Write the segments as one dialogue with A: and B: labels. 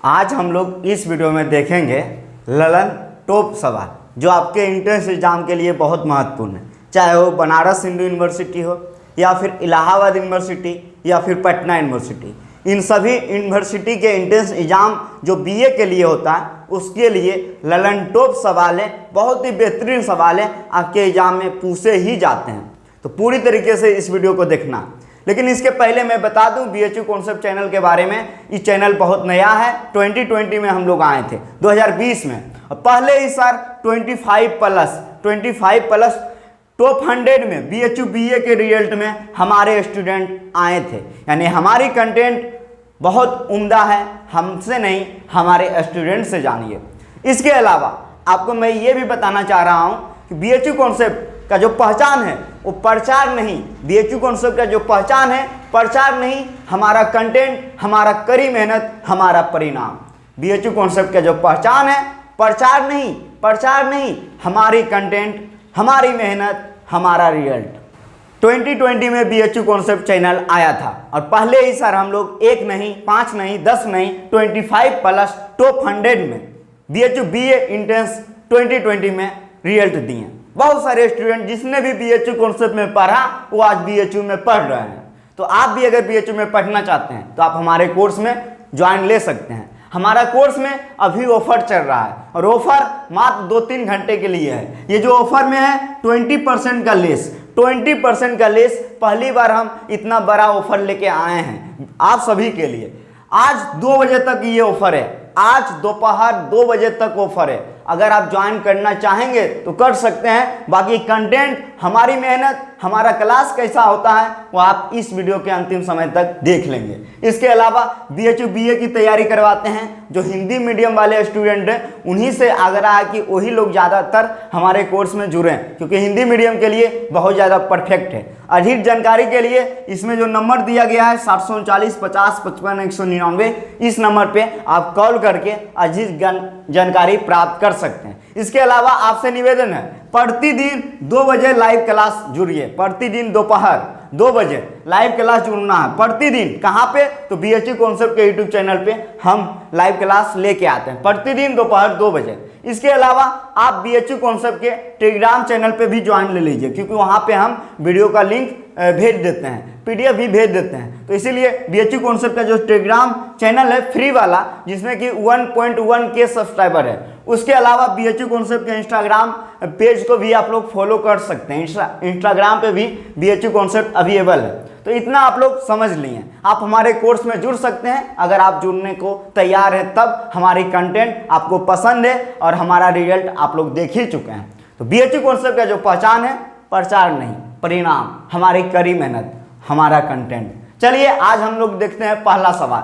A: आज हम लोग इस वीडियो में देखेंगे ललन टॉप सवाल जो आपके एंट्रेंस एग्जाम के लिए बहुत महत्वपूर्ण है, चाहे वो बनारस हिंदू यूनिवर्सिटी हो या फिर इलाहाबाद यूनिवर्सिटी या फिर पटना यूनिवर्सिटी। इन सभी यूनिवर्सिटी के एंट्रेंस एग्जाम जो बीए के लिए होता है उसके लिए ललन टॉप सवाल है, बहुत ही बेहतरीन सवाल है, आपके एग्जाम में पूछे ही जाते हैं। तो पूरी तरीके से इस वीडियो को देखना। लेकिन इसके पहले मैं बता दूं BHU कॉन्सेप्ट चैनल के बारे में। ये चैनल बहुत नया है, 2020 में हम लोग आए थे, 2020 में, और पहले ही सर 25 प्लस टॉप 100 में BHU BA के रिजल्ट में हमारे स्टूडेंट आए थे। यानी हमारी कंटेंट बहुत उम्दा है, हमसे नहीं हमारे स्टूडेंट से जानिए। इसके अलावा आपको मैं ये भी बताना चाह रहा हूँ कि BHU कॉन्सेप्ट का जो पहचान है वो प्रचार नहीं, BHU कॉन्सेप्ट का जो पहचान है प्रचार नहीं, हमारा कंटेंट, हमारा कड़ी मेहनत, हमारा परिणाम। BHU कॉन्सेप्ट का जो पहचान है प्रचार नहीं, हमारी कंटेंट, हमारी मेहनत, हमारा रिजल्ट। 2020 में BHU कॉन्सेप्ट चैनल आया था और पहले ही सर हम लोग 1 नहीं, 5 नहीं, 10 नहीं, 25 प्लस टॉप 100 में BHU BA एंट्रेंस 2020 में रिजल्ट दिए। बहुत सारे स्टूडेंट जिसने भी BHU कॉन्सेप्ट में पढ़ा वो आज BHU में पढ़ रहे हैं। तो आप भी अगर BHU में पढ़ना चाहते हैं तो आप हमारे कोर्स में ज्वाइन ले सकते हैं। हमारा कोर्स में अभी ऑफर चल रहा है और ऑफर मात्र 2-3 घंटे के लिए है। ये जो ऑफर में है 20% का लेस, 20% का लेस, पहली बार हम इतना बड़ा ऑफर लेके आए हैं आप सभी के लिए। आज 2 बजे तक ये ऑफर है, आज दोपहर 2 बजे तक ऑफर है। अगर आप ज्वाइन करना चाहेंगे तो कर सकते हैं। बाकी कंटेंट, हमारी मेहनत, हमारा क्लास कैसा होता है वो आप इस वीडियो के अंतिम समय तक देख लेंगे। इसके अलावा BHU BA की तैयारी करवाते हैं। जो हिंदी मीडियम वाले स्टूडेंट हैं उन्हीं से आग्रह है कि वही लोग ज़्यादातर हमारे कोर्स में जुड़ें, क्योंकि हिंदी मीडियम के लिए बहुत ज़्यादा परफेक्ट है। अधिक जानकारी के लिए इसमें जो नंबर दिया गया है 739 50 55 199, इस नंबर पर आप कॉल करके अधिक जानकारी प्राप्त कर सकते हैं। इसके अलावा आपसे निवेदन है, प्रतिदिन 2 बजे लाइव क्लास जुड़िए। प्रतिदिन दोपहर 2 बजे लाइव क्लास जुड़ना है प्रतिदिन। कहाँ पे? तो BHU कॉन्सेप्ट के यूट्यूब चैनल पे हम लाइव क्लास लेके आते हैं प्रतिदिन दोपहर 2 बजे। इसके अलावा आप BHU कॉन्सेप्ट के टेलीग्राम चैनल पे भी ज्वाइन ले लीजिए, क्योंकि वहाँ पे हम वीडियो का लिंक भेज देते हैं, PDF भी भेज देते हैं। तो इसीलिए BHU कॉन्सेप्ट का जो टेलीग्राम चैनल है फ्री वाला, जिसमें कि 1.1K सब्सक्राइबर है, उसके अलावा BHU कॉन्सेप्ट के इंस्टाग्राम पेज को भी आप लोग फॉलो कर सकते हैं। इंस्टाग्राम पे भी BHU कॉन्सेप्ट अवेलेबल है। तो इतना आप लोग समझ लिए, आप हमारे कोर्स में जुड़ सकते हैं। अगर आप जुड़ने को तैयार हैं तब हमारी कंटेंट आपको पसंद है और हमारा रिजल्ट आप लोग देख ही चुके हैं। तो BHU कॉन्सेप्ट का जो पहचान है प्रचार नहीं, परिणाम, हमारी कड़ी मेहनत, हमारा कंटेंट। चलिए आज हम लोग देखते हैं पहला सवाल।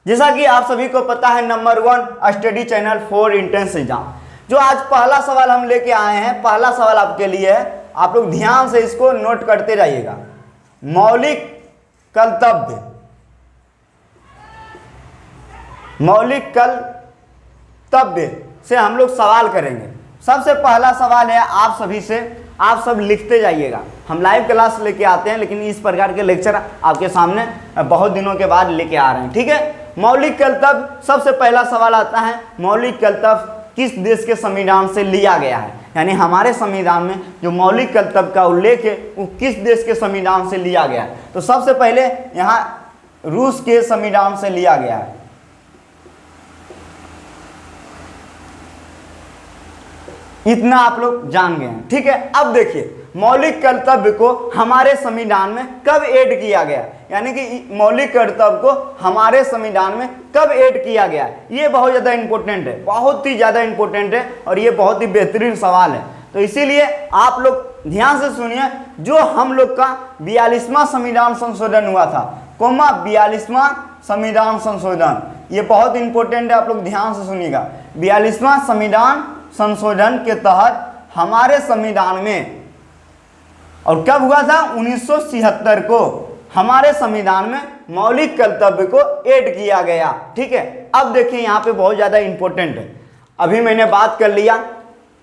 A: जैसा कि आप सभी को पता है, number 1 study channel for entrance exam. जो आज पहला सवाल हम लेके आए हैं, पहला सवाल आपके लिए है, आप लोग ध्यान से इसको नोट करते जाइएगा। मौलिक कर्तव्य, मौलिक कर्तव्य से हम लोग सवाल करेंगे। सबसे पहला सवाल है आप सभी से, आप सब लिखते जाइएगा। हम लाइव क्लास लेके आते हैं, लेकिन इस प्रकार के लेक्चर आपके सामने बहुत दिनों के बाद लेके आ रहे हैं, ठीक है। मौलिक कर्तव्य, सबसे पहला सवाल आता है, मौलिक कर्तव्य किस देश के संविधान से लिया गया है? यानी हमारे संविधान में जो मौलिक कर्तव्य का उल्लेख है वो किस देश के संविधान से लिया गया है? तो सबसे पहले यहाँ रूस के संविधान से लिया गया है। इतना आप लोग जान गए हैं, ठीक है। अब देखिए मौलिक कर्तव्य को हमारे संविधान में कब ऐड किया गया, यानी कि मौलिक कर्तव्य को हमारे संविधान में कब ऐड किया गया, ये बहुत ज़्यादा इंपॉर्टेंट है, बहुत ही ज़्यादा इंपॉर्टेंट है और ये बहुत ही बेहतरीन सवाल है। तो इसीलिए आप लोग ध्यान से सुनिए। जो हम लोग का 42वां संविधान संशोधन हुआ था, 42वां संविधान संशोधन, ये बहुत इंपॉर्टेंट है, आप लोग ध्यान से सुनिएगा। 42वां संविधान संशोधन के तहत हमारे संविधान में, और कब हुआ था? 1976 को हमारे संविधान में मौलिक कर्तव्य को ऐड किया गया, ठीक है। अब देखिए यहाँ पे बहुत ज़्यादा इंपॉर्टेंट है। अभी मैंने बात कर लिया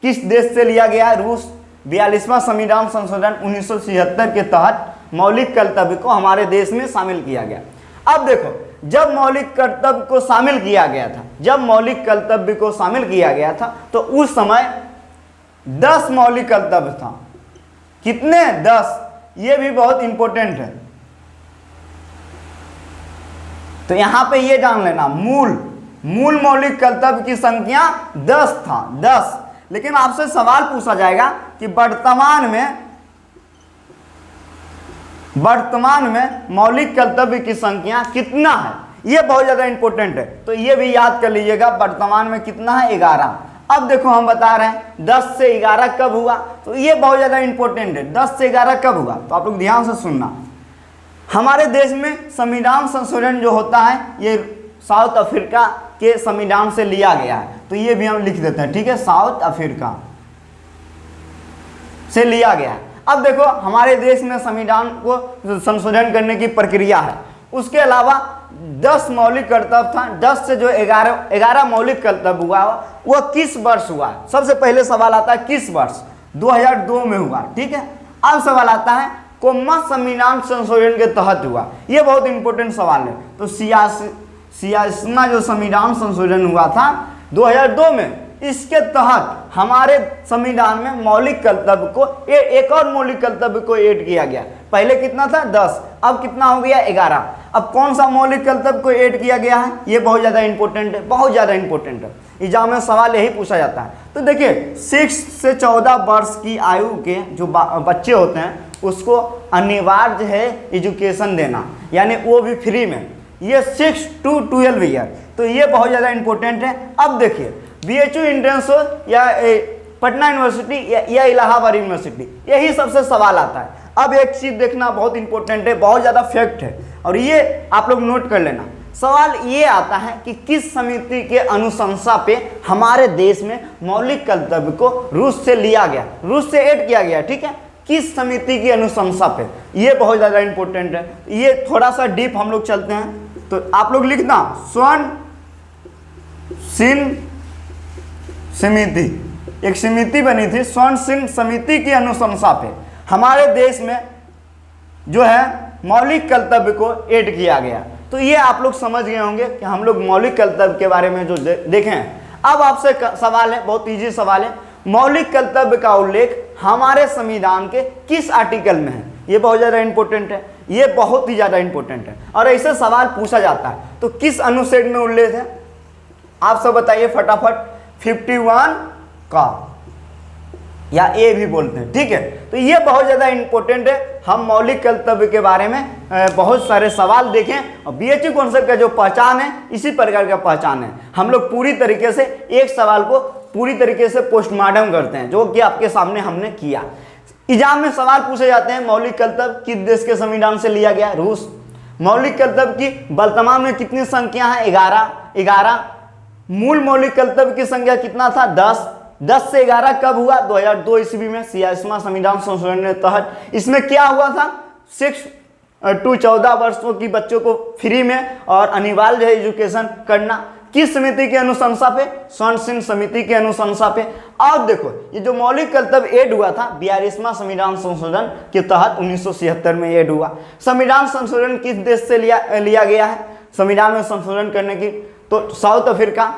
A: किस देश से लिया गया है, रूस। 42वां संविधान संशोधन 1976 के तहत मौलिक कर्तव्य को हमारे देश में शामिल किया गया। अब देखो जब मौलिक कर्तव्य को शामिल किया गया था, जब मौलिक कर्तव्य को शामिल किया गया था तो उस समय 10 मौलिक कर्तव्य था। कितने? 10। ये भी बहुत इंपॉर्टेंट है, तो यहां पे ये जान लेना, मूल मौलिक कर्तव्य की संख्या 10 था, 10। लेकिन आपसे सवाल पूछा जाएगा कि वर्तमान में मौलिक कर्तव्य की संख्या कितना है। ये बहुत ज्यादा इंपॉर्टेंट है, तो ये भी याद कर लीजिएगा। वर्तमान में कितना है? 11। अब देखो हम बता रहे हैं 10 से 11 कब हुआ, तो ये बहुत ज्यादा इंपॉर्टेंट है। 10 से 11 कब हुआ, तो आप लोग ध्यान से सुनना। हमारे देश में संविधान संशोधन जो होता है ये साउथ अफ्रीका के संविधान से लिया गया है, तो ये भी हम लिख देते हैं, ठीक है, साउथ अफ्रीका से लिया गया है। अब देखो हमारे देश में संविधान को संशोधन करने की प्रक्रिया है, उसके अलावा 10 मौलिक कर्तव्य था। 10 से जो 11 मौलिक कर्तव्य हुआ वह किस वर्ष हुआ? सबसे पहले सवाल आता है किस वर्ष? 2002 में हुआ, ठीक है। अब सवाल आता है कौन संविधान संशोधन के तहत हुआ? ये बहुत इंपॉर्टेंट सवाल है। तो सियासना जो संविधान संशोधन हुआ था 2002 में, इसके तहत हमारे संविधान में मौलिक कर्तव्य को एक और मौलिक कर्तव्य को ऐड किया गया। पहले कितना था? 10, अब कितना हो गया? 11। अब कौन सा मौलिक कर्तव्य को ऐड किया गया है? ये बहुत ज़्यादा इंपॉर्टेंट है, बहुत ज़्यादा इंपॉर्टेंट है। एग्जाम में सवाल यही पूछा जाता है। तो देखिए 6 से 14 वर्ष की आयु के जो बच्चे होते हैं उसको अनिवार्य है एजुकेशन देना, यानी वो भी फ्री में। ये 6 to 12 ईयर, तो ये बहुत ज़्यादा इंपॉर्टेंट है। अब देखिए BHU एंट्रेंस हो या पटना यूनिवर्सिटी या इलाहाबाद यूनिवर्सिटी, यही सबसे सवाल आता है। अब एक चीज़ देखना बहुत इंपॉर्टेंट है, बहुत ज़्यादा फैक्ट है, और ये आप लोग नोट कर लेना। सवाल ये आता है कि किस समिति के अनुशंसा पे हमारे देश में मौलिक कर्तव्य को रूस से लिया गया, रूस से ऐड किया गया, ठीक है, किस समिति की अनुशंसा पे? ये बहुत ज़्यादा इंपॉर्टेंट है। ये थोड़ा सा डीप हम लोग चलते हैं, तो आप लोग लिखना स्वर्ण सिंह समिति, एक समिति बनी थी स्वर्ण सिंह समिति की अनुशंसा पे हमारे देश में जो है मौलिक कर्तव्य को ऐड किया गया। तो ये आप लोग समझ गए होंगे कि हम लोग मौलिक कर्तव्य के बारे में जो देखें। अब आपसे सवाल है, बहुत इजी सवाल है, मौलिक कर्तव्य का उल्लेख हमारे संविधान के किस आर्टिकल में है? ये बहुत ज़्यादा इंपॉर्टेंट है, ये बहुत ही ज़्यादा इंपॉर्टेंट है, और ऐसे सवाल पूछा जाता है। तो किस अनुच्छेद में उल्लेख है? आप सब बताइए फटाफट। 51 का, या ए भी बोलते हैं, ठीक है। तो ये बहुत ज़्यादा इंपॉर्टेंट है। हम मौलिक कर्तव्य के बारे में बहुत सारे सवाल देखें, और BHU कॉन्सेप्ट का जो पहचान है इसी प्रकार का पहचान है। हम लोग पूरी तरीके से एक सवाल को पूरी तरीके से पोस्टमार्टम करते हैं, जो कि आपके सामने हमने किया। एग्जाम में सवाल पूछे जाते हैं मौलिक कर्तव्य किस देश के संविधान से लिया गया? रूस। मौलिक कर्तव्य की वर्तमान में कितनी संख्या है? 11। मूल मौलिक कर्तव्य की संख्या कितना था? 10। 10 से 11 कब हुआ? 2002 ईस्वी में सियासना संविधान संशोधन के तहत। इसमें क्या हुआ था? 6 to 14 वर्षों की बच्चों को फ्री में और अनिवार्य है एजुकेशन करना। किस समिति की अनुशंसा पे? स्वर्ण सिंह समिति की अनुशंसा पे। अब देखो ये जो मौलिक कर्तव्य ऐड हुआ था 42वां संविधान संशोधन के तहत 1976 में ऐड हुआ। संविधान संशोधन किस देश से लिया गया है संविधान में संशोधन करने की? तो साउथ अफ्रीका।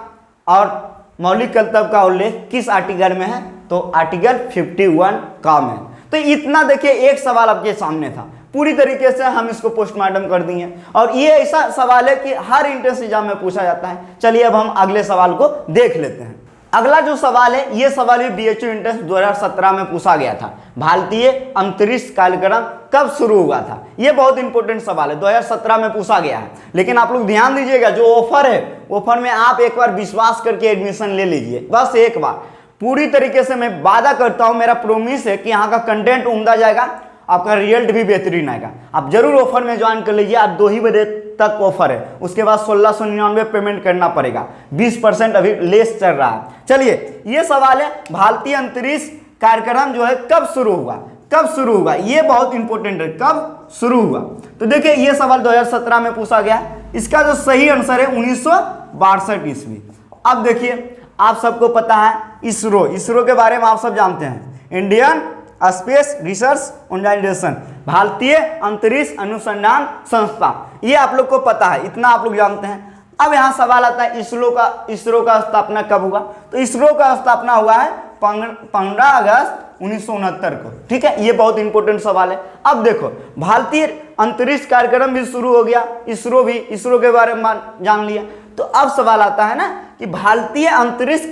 A: और मौलिक कर्तव्य का उल्लेख किस आर्टिकल में है? तो आर्टिकल 51 का में। तो इतना देखिए एक सवाल आपके सामने था, पूरी तरीके से हम इसको पोस्टमार्टम कर दिए, और ये ऐसा सवाल है कि हर एंट्रेंस एग्जाम में पूछा जाता है। चलिए अब हम अगले सवाल को देख लेते हैं। अगला जो सवाल है ये सवाल भी BHU एंट्रेंस 2017 में पूछा गया था। भारतीय अंतरिक्ष कार्यक्रम कब शुरू हुआ था? ये बहुत इंपॉर्टेंट सवाल है, 2017 में पूछा गया है। लेकिन आप लोग ध्यान दीजिएगा, जो ऑफर है ऑफर में आप एक बार विश्वास करके एडमिशन ले लीजिए, बस एक बार। पूरी तरीके से मैं वादा करता हूं, मेरा प्रोमिस है कि यहाँ का कंटेंट उम्दा जाएगा, आपका रिजल्ट भी बेहतरीन आएगा। आप जरूर ऑफर में ज्वाइन कर लीजिए। आज 2 ही बजे तक ऑफर है, उसके बाद 1699 पेमेंट करना पड़ेगा, 20% अभी लेस चल रहा है। चलिए ये सवाल है भारतीय अंतरिक्ष कार्यक्रम जो है कब शुरू हुआ? कब शुरू हुआ? ये बहुत इंपॉर्टेंट है, कब शुरू हुआ? तो देखिए ये सवाल 2017 में पूछा गया। इसका जो सही आंसर है 1962 ईस्वी। अब देखिए आप सबको पता है इसरो के बारे में आप सब जानते हैं, इंडियन स्पेस रिसर्च ऑर्गेनाइजेशन। भारतीय अंतरिक्ष अनुसंधान संस्था, ये आप लोग को पता है, इतना आप लोग जानते हैं। अब यहाँ सवाल आता है इसरो का स्थापना कब हुआ? तो इसरो का स्थापना हुआ है 15 अगस्त 1969 को। ठीक है, ये बहुत इंपॉर्टेंट सवाल है। अब देखो, भारतीय अंतरिक्ष कार्यक्रम भी शुरू हो गया, इसरो के बारे में जान लिया। तो अब सवाल आता है ना कि भारतीय अंतरिक्ष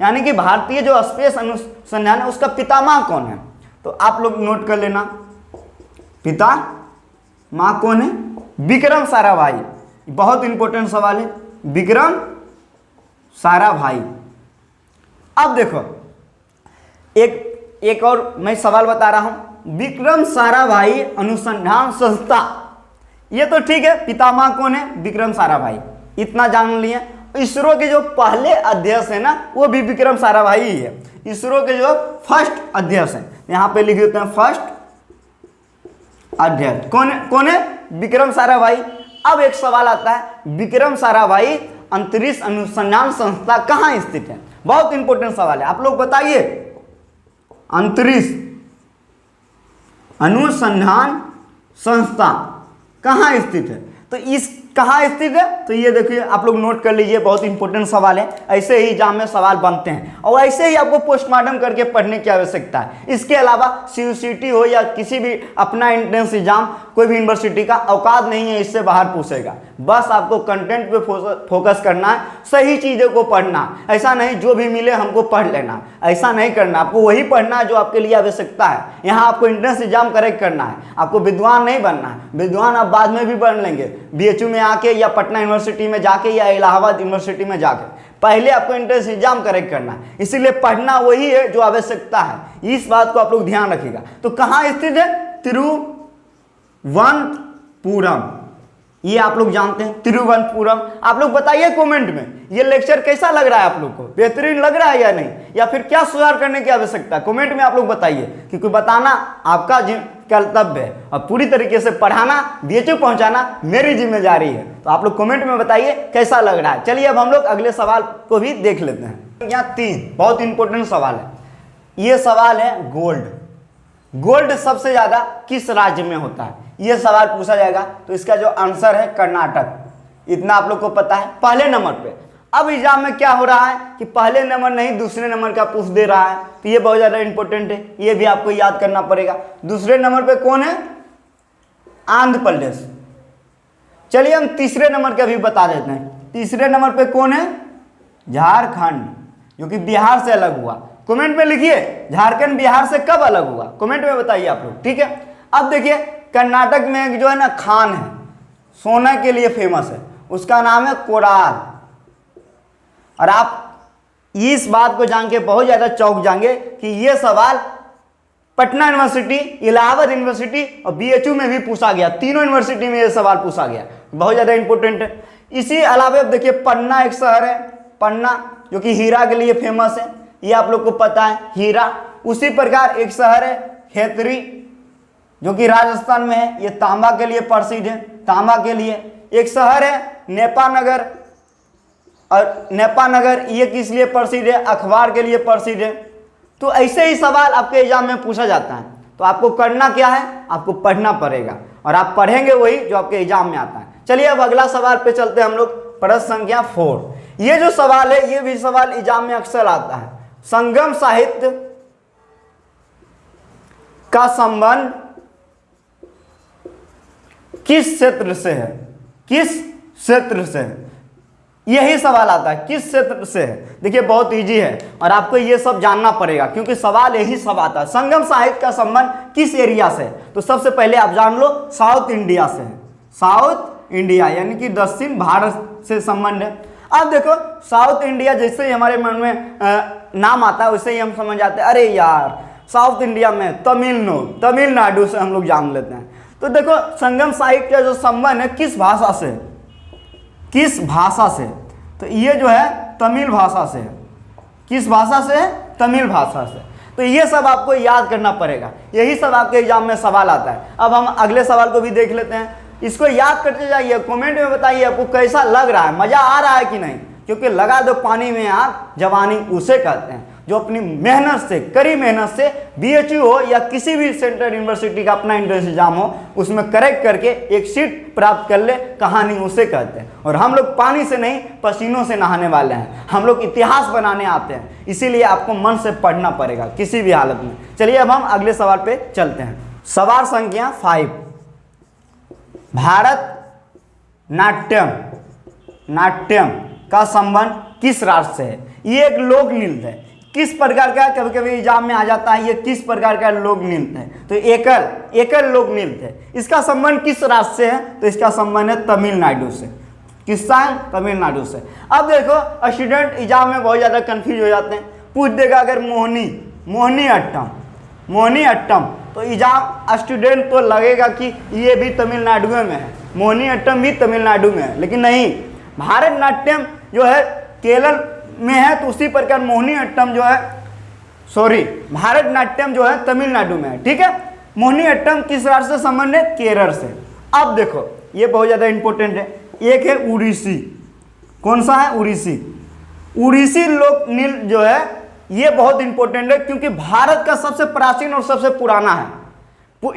A: यानी कि भारतीय जो स्पेस अनुसंधान है उसका पितामह कौन है? तो आप लोग नोट कर लेना, पितामह कौन है? विक्रम साराभाई। बहुत इंपॉर्टेंट सवाल है, विक्रम साराभाई। अब देखो, एक और मैं सवाल बता रहा हूं, विक्रम साराभाई अनुसंधान संस्था, ये तो ठीक है, पितामह कौन है? विक्रम साराभाई, इतना जान लिए। इसरो के जो पहले अध्यक्ष है ना, वो भी विक्रम साराभाई ही है। इसरो के जो फर्स्ट अध्यक्ष हैं, यहां पे लिख देते हैं फर्स्ट अध्यक्ष कौन है? विक्रम साराभाई। अब एक सवाल आता है, विक्रम साराभाई अंतरिक्ष अनुसंधान संस्था कहाँ स्थित है? बहुत इंपॉर्टेंट सवाल है, आप लोग बताइए। अंतरिक्ष अनुसंधान संस्था कहाँ स्थित है? तो इस कहाँ स्थित है? तो ये देखिए, आप लोग नोट कर लीजिए, बहुत इंपॉर्टेंट सवाल है। ऐसे ही एग्जाम में सवाल बनते हैं और ऐसे ही आपको पोस्टमार्टम करके पढ़ने की आवश्यकता है। इसके अलावा सीयूसीटी हो या किसी भी अपना एंट्रेंस एग्जाम, कोई भी यूनिवर्सिटी का औकात नहीं है इससे बाहर पूछेगा। बस आपको कंटेंट पे फोकस करना है, सही चीज़ों को पढ़ना है। ऐसा नहीं जो भी मिले हमको पढ़ लेना, ऐसा नहीं करना। आपको वही पढ़ना है जो आपके लिए आवश्यकता है। यहाँ आपको एंट्रेंस एग्जाम करेक्ट करना है, आपको विद्वान नहीं बनना है। विद्वान आप बाद में भी बन लेंगे, बीएचयू में आके या पटना यूनिवर्सिटी में जाके या इलाहाबाद यूनिवर्सिटी में जाके। पहले आपको एंट्रेंस एग्जाम करेक्ट करना है, इसीलिए पढ़ना वही है जो आवश्यकता है। इस बात को आप लोग ध्यान रखिएगा। तो कहाँ स्थित है? तिरुवनंतपुरम, ये आप लोग जानते हैं, तिरुवनंतपुरम। आप लोग बताइए कमेंट में, ये लेक्चर कैसा लग रहा है आप लोग को? बेहतरीन लग रहा है या नहीं? या फिर क्या सुधार करने की आवश्यकता है? कमेंट में आप लोग बताइए, क्योंकि बताना आपका कर्तव्य है और पूरी तरीके से पढ़ाना, बीएचयू पहुंचाना मेरी जिम्मेदारी है। तो आप लोग कमेंट में बताइए कैसा लग रहा है। चलिए अब हम लोग अगले सवाल को भी देख लेते हैं। यहाँ 3 बहुत इंपॉर्टेंट सवाल है। ये सवाल है गोल्ड। गोल्ड सबसे ज्यादा किस राज्य में होता है? ये सवाल पूछा जाएगा। तो इसका जो आंसर है कर्नाटक, इतना आप लोग को पता है पहले नंबर पे। अब एग्जाम में क्या हो रहा है कि पहले नंबर नहीं दूसरे नंबर का पूछ दे रहा है, तो ये बहुत ज़्यादा इंपॉर्टेंट है, ये भी आपको याद करना पड़ेगा। दूसरे नंबर पे कौन है? आंध्र प्रदेश। चलिए हम तीसरे नंबर का भी बता देते हैं। तीसरे नंबर पे कौन है? झारखंड, जो कि बिहार से अलग हुआ। कमेंट में लिखिए झारखंड बिहार से कब अलग हुआ, कमेंट में बताइए आप लोग, ठीक है। अब देखिए कर्नाटक में एक जो है ना खान है, सोना के लिए फेमस है, उसका नाम है कोराल। और आप इस बात को जान के बहुत ज़्यादा चौंक जाएंगे कि ये सवाल पटना यूनिवर्सिटी, इलाहाबाद यूनिवर्सिटी और बीएचयू में भी पूछा गया। तीनों यूनिवर्सिटी में ये सवाल पूछा गया, बहुत ज़्यादा इंपॉर्टेंट है। इसी अलावा देखिए पन्ना एक शहर है, पन्ना जो कि हीरा के लिए फेमस है, ये आप लोग को पता है हीरा। उसी प्रकार एक शहर है खेतरी जो कि राजस्थान में है, ये तांबा के लिए प्रसिद्ध है, तांबा के लिए। एक शहर है नेपानगर, और नेपानगर ये किस लिए प्रसिद्ध है? अखबार के लिए प्रसिद्ध है। तो ऐसे ही सवाल आपके एग्जाम में पूछा जाता है। तो आपको करना क्या है? आपको पढ़ना पड़ेगा और आप पढ़ेंगे वही जो आपके एग्जाम में आता है। चलिए अब अगला सवाल पे चलते हैं हम लोग, प्रश्न संख्या 4। ये जो सवाल है ये भी सवाल एग्जाम में अक्सर आता है। संगम साहित्य का संबंध किस क्षेत्र से है? किस क्षेत्र से है? यही सवाल आता है, किस क्षेत्र से है? देखिए बहुत इजी है और आपको ये सब जानना पड़ेगा क्योंकि सवाल यही सब आता है। संगम साहित्य का संबंध किस एरिया से है? तो सबसे पहले आप जान लो साउथ इंडिया से है। साउथ इंडिया यानी कि दक्षिण भारत से संबंध है। अब देखो साउथ इंडिया जैसे ही हमारे मन में नाम आता है वैसे ही हम समझ जाते हैं अरे यार साउथ इंडिया में तमिलनाडु से हम लोग जान लेते हैं। तो देखो संगम साहित्य का जो संबंध है किस भाषा से? किस भाषा से? तो ये जो है तमिल भाषा से है। किस भाषा से है? तमिल भाषा से। तो ये सब आपको याद करना पड़ेगा, यही सब आपके एग्जाम में सवाल आता है। अब हम अगले सवाल को भी देख लेते हैं, इसको याद करते जाइए। कमेंट में बताइए आपको कैसा लग रहा है, मजा आ रहा है कि नहीं, क्योंकि लगा दो पानी में आग जवानी उसे कहते हैं। जो अपनी मेहनत से, कड़ी मेहनत से बीएचयू हो या किसी भी सेंट्रल यूनिवर्सिटी का अपना एंट्रेंस एग्जाम हो उसमें करेक्ट करके एक सीट प्राप्त कर ले, कहानी उसे कहते हैं। और हम लोग पानी से नहीं पसीनों से नहाने वाले हैं, हम लोग इतिहास बनाने आते हैं, इसीलिए आपको मन से पढ़ना पड़ेगा किसी भी हालत में। चलिए अब हम अगले सवाल पे चलते हैं। सवाल संख्या 5, भारत नाट्यम का संबंध किस राष्ट्र से है? ये एक लोक नृत्य है, किस प्रकार का, कभी कभी एग्जाम में आ जाता है ये किस प्रकार का लोक नृत्य है, तो एकल लोक नृत्य है। इसका संबंध किस राष्ट्र से है? तो इसका संबंध है तमिलनाडु से। किसका है? तमिलनाडु से। अब देखो स्टूडेंट एग्जाम में बहुत ज़्यादा कंफ्यूज हो जाते हैं, पूछ देगा अगर मोहिनी अट्टम तो एग्जाम स्टूडेंट तो लगेगा कि ये भी तमिलनाडु में है, मोहिनी अट्टम भी तमिलनाडु में है, लेकिन नहीं, भारत नाट्यम जो है केरल में है, तो उसी प्रकार भारत नाट्यम जो है तमिलनाडु में है। ठीक है, मोहिनी अट्टम किस राज्य से संबंध है? केरल से। अब देखो ये बहुत ज़्यादा इंपॉर्टेंट है, एक है उड़ीसी। कौन सा है? उड़ीसी लोक नृत्य जो है ये बहुत इंपॉर्टेंट है, क्योंकि भारत का सबसे प्राचीन और सबसे पुराना है।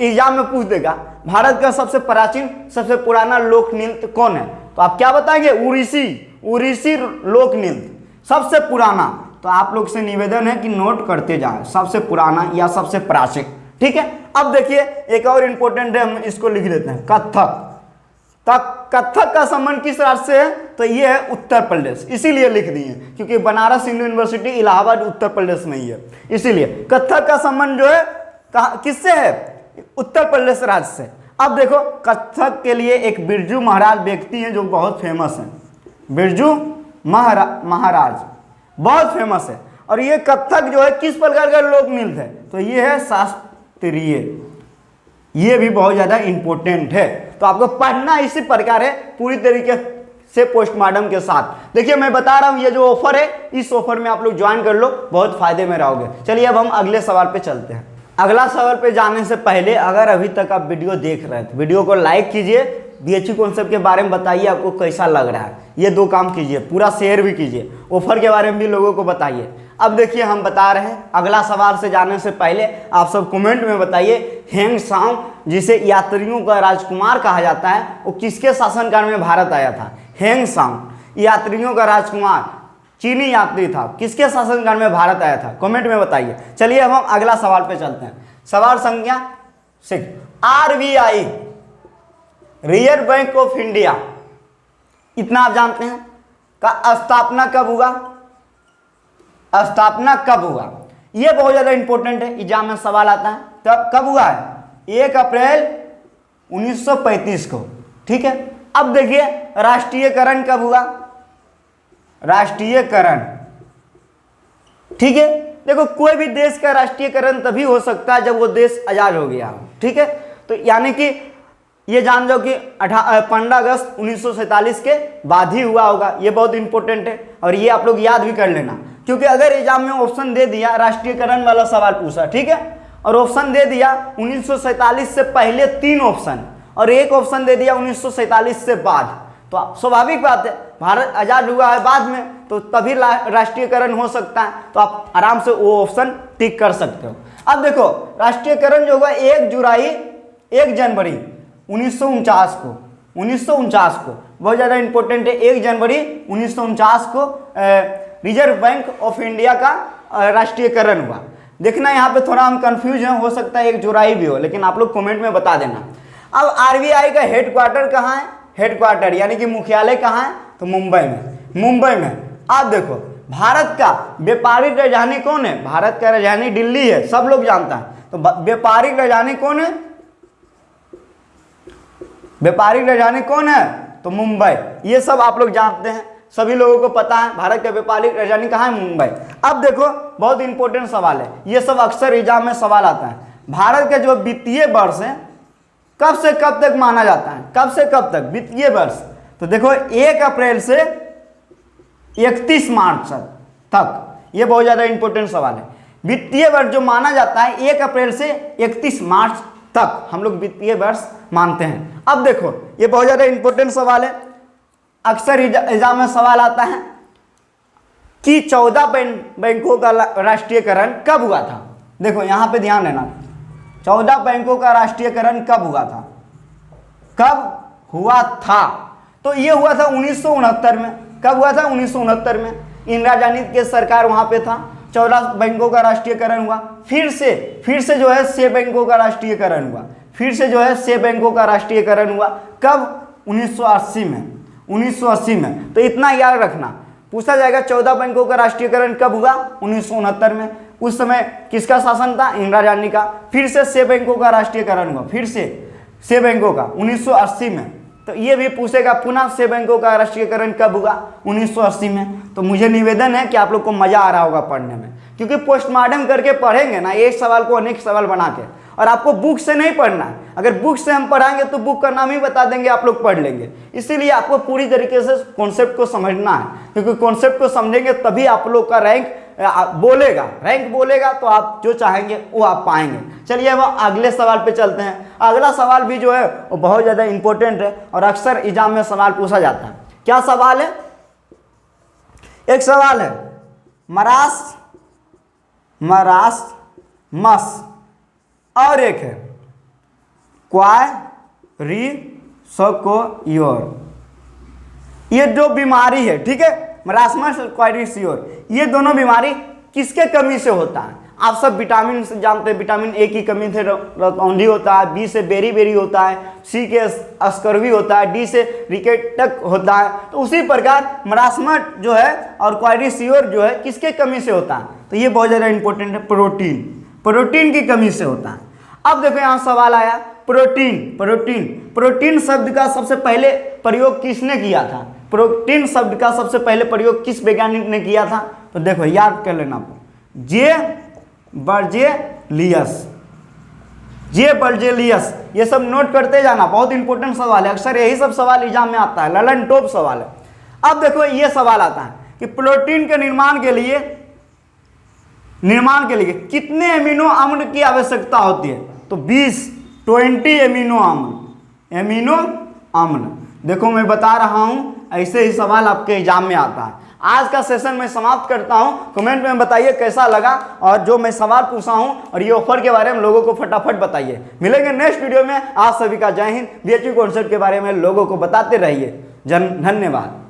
A: एग्जाम में पूछ देगा भारत का सबसे प्राचीन सबसे पुराना लोक नृत्य कौन है, तो आप क्या बताएंगे? उड़ीसी लोक नृत्य सबसे पुराना। तो आप लोग से निवेदन है कि नोट करते जाएं, सबसे पुराना या सबसे प्राचीन। ठीक है, अब देखिए एक और इंपॉर्टेंट है, हम इसको लिख लेते हैं, कथक का संबंध किस राज्य से है? तो ये है उत्तर प्रदेश, इसीलिए लिख दिए क्योंकि बनारस हिंदू यूनिवर्सिटी इलाहाबाद उत्तर प्रदेश में ही है, इसीलिए कथक का संबंध जो है किससे है? उत्तर प्रदेश राज्य से। अब देखो कथक के लिए एक बिरजू महाराज व्यक्ति हैं जो बहुत फेमस हैं, बिरजू महाराज बहुत फेमस है। और ये कथक जो है किस प्रकार का लोक नृत्य है? तो ये है शास्त्रीय, ये भी बहुत ज़्यादा इंपॉर्टेंट है। तो आपको पढ़ना इसी प्रकार है पूरी तरीके से पोस्टमार्टम के साथ। देखिए मैं बता रहा हूँ ये जो ऑफर है, इस ऑफर में आप लोग ज्वाइन कर लो, बहुत फायदे में रहोगे। चलिए अब हम अगले सवाल पे चलते हैं। अगला सवाल पे जाने से पहले अगर अभी तक आप वीडियो देख रहे हैं तो वीडियो को लाइक कीजिए, बीएचयू कॉन्सेप्ट के बारे में बताइए आपको कैसा लग रहा है, ये 2 काम कीजिए, पूरा शेयर भी कीजिए, ऑफर के बारे में भी लोगों को बताइए। अब देखिए हम बता रहे हैं, अगला सवाल से जाने से पहले आप सब कमेंट में बताइए, हेंग सांग जिसे यात्रियों का राजकुमार कहा जाता है वो किसके शासनकाल में भारत आया था? हेंग सांग यात्रियों का राजकुमार चीनी यात्री था, किसके शासनकाल में भारत आया था? कमेंट में बताइए। चलिए अब हम अगला सवाल पे चलते हैं। सवाल संख्या 6, RBI reserve bank of India, इतना आप जानते हैं, का स्थापना कब हुआ? स्थापना कब हुआ? यह बहुत ज्यादा इंपॉर्टेंट है, एग्जाम में सवाल आता है। तब कब हुआ है? 1 अप्रैल 1935 को। ठीक है, अब देखिए राष्ट्रीयकरण कब हुआ? राष्ट्रीयकरण, ठीक है, देखो कोई भी देश का राष्ट्रीयकरण तभी हो सकता है जब वो देश आजाद हो गया हो। ठीक है, तो यानी कि ये जान जाओ कि 15 अगस्त 1947 के बाद ही हुआ होगा, ये बहुत इंपॉर्टेंट है और ये आप लोग याद भी कर लेना, क्योंकि अगर एग्जाम में ऑप्शन दे दिया राष्ट्रीयकरण वाला सवाल पूछा, ठीक है, और ऑप्शन दे दिया 1947 से पहले 3 ऑप्शन और 1 ऑप्शन दे दिया 1947 से बाद, तो स्वाभाविक बात है भारत आजाद हुआ है बाद में, तो तभी राष्ट्रीयकरण हो सकता है, तो आप आराम से वो ऑप्शन टिक कर सकते हो। अब देखो राष्ट्रीयकरण जो हुआ 1 जनवरी 1949 को, बहुत ज़्यादा इंपॉर्टेंट है, 1 जनवरी 1949 को रिजर्व बैंक ऑफ इंडिया का राष्ट्रीयकरण हुआ। देखना यहाँ पे थोड़ा हम कंफ्यूज हैं, हो सकता है 1 जुलाई भी हो, लेकिन आप लोग कमेंट में बता देना। अब RBI का हेडक्वार्टर कहाँ है? हेडक्वार्टर यानी कि मुख्यालय कहाँ है? तो मुंबई में। आप देखो भारत का व्यापारिक राजधानी कौन है? भारत का राजधानी दिल्ली है, सब लोग जानता है, तो व्यापारिक राजधानी कौन है? व्यापारिक राजधानी कौन है? तो मुंबई। ये सब आप लोग जानते हैं, सभी लोगों को पता है भारत का व्यापारिक राजधानी कहाँ है? मुंबई। अब देखो बहुत इंपॉर्टेंट सवाल है, ये सब अक्सर एग्जाम में सवाल आता है। भारत का जो वित्तीय वर्ष है कब से कब तक माना जाता है? कब से कब तक वित्तीय वर्ष? तो देखो 1 अप्रैल से 31 मार्च तक, ये बहुत ज़्यादा इंपॉर्टेंट सवाल है। वित्तीय वर्ष जो माना जाता है 1 अप्रैल से 31 मार्च तक हम लोग वित्तीय वर्ष मानते हैं। अब देखो ये बहुत ज़्यादा इंपॉर्टेंट सवाल है, अक्सर एग्जाम में सवाल आता है। कि 14 बैंकों का राष्ट्रीयकरण कब हुआ था। देखो यहाँ पे ध्यान देना, 14 बैंकों का राष्ट्रीयकरण कब हुआ था, कब हुआ था, तो ये हुआ था 1969 में। कब हुआ था? 1969 में। इंदिरा गांधी के सरकार वहाँ पे था, 14 बैंकों का राष्ट्रीयकरण हुआ। फिर से जो है 6 बैंकों का राष्ट्रीयकरण हुआ, फिर से जो है 6 बैंकों का राष्ट्रीयकरण हुआ। कब? 1980 में, 1980 में। तो इतना याद रखना, पूछा जाएगा 14 बैंकों का राष्ट्रीयकरण कब हुआ? 1969 में। उस समय किसका शासन था? इंदिरा गांधी का। फिर से 6 बैंकों का राष्ट्रीयकरण हुआ, फिर से 6 बैंकों का 1980 में। तो ये भी पूछेगा पुनः 6 बैंकों का राष्ट्रीयकरण कब हुआ? 1980 में। तो मुझे निवेदन है कि आप लोग को मजा आ रहा होगा पढ़ने में, क्योंकि पोस्टमार्टम करके पढ़ेंगे ना, एक सवाल को अनेक सवाल बना के, और आपको बुक से नहीं पढ़ना है। अगर बुक से हम पढ़ाएंगे तो बुक का नाम ही बता देंगे, आप लोग पढ़ लेंगे। इसीलिए आपको पूरी तरीके से कॉन्सेप्ट को समझना है, क्योंकि कॉन्सेप्ट को समझेंगे तभी आप लोग का रैंक बोलेगा तो आप जो चाहेंगे वो आप पाएंगे। चलिए अब अगले सवाल पे चलते हैं। अगला सवाल भी जो है वो बहुत ज़्यादा इंपॉर्टेंट है और अक्सर एग्जाम में सवाल पूछा जाता है। क्या सवाल है? एक सवाल है मरासमस और एक है क्वाड्रिसोकोयोर। ये जो बीमारी है, ठीक है, मरासमस और क्वाड्रिसोकोयोर, ये दोनों बीमारी किसके कमी से होता है? आप सब विटामिन से जानते हैं, विटामिन ए की कमी से रतौंधी होता है, बी से बेरी होता है, सी के अस्करवी होता है, डी से रिकेटक होता है। तो उसी प्रकार मरासमस जो है और क्वाड्रिसोकोयोर जो है किसके कमी से होता है? तो ये बहुत ज़्यादा इंपॉर्टेंट है, प्रोटीन की कमी से होता है। अब देखो यहाँ सवाल आया प्रोटीन शब्द का सबसे पहले प्रयोग किसने किया था? प्रोटीन शब्द का सबसे पहले प्रयोग किस वैज्ञानिक ने किया था? तो देखो याद कर लेना, जे बर्जेलियस। ये सब नोट करते जाना, बहुत इंपॉर्टेंट सवाल है, अक्सर यही सब सवाल एग्जाम में आता है, ललन टॉप सवाल है। अब देखो ये सवाल आता है कि प्रोटीन के निर्माण के लिए कितने एमिनो अम्ल की आवश्यकता होती है? तो 20 एमिनो अम्ल। देखो मैं बता रहा हूं, ऐसे ही सवाल आपके एग्जाम में आता है। आज का सेशन मैं समाप्त करता हूं। कमेंट में बताइए कैसा लगा और जो मैं सवाल पूछा हूं और ये ऑफर के बारे में लोगों को फटाफट बताइए। मिलेंगे नेक्स्ट वीडियो में। आप सभी का जय हिंद। बीएचयू कॉन्सेप्ट के बारे में लोगों को बताते रहिए। धन्यवाद।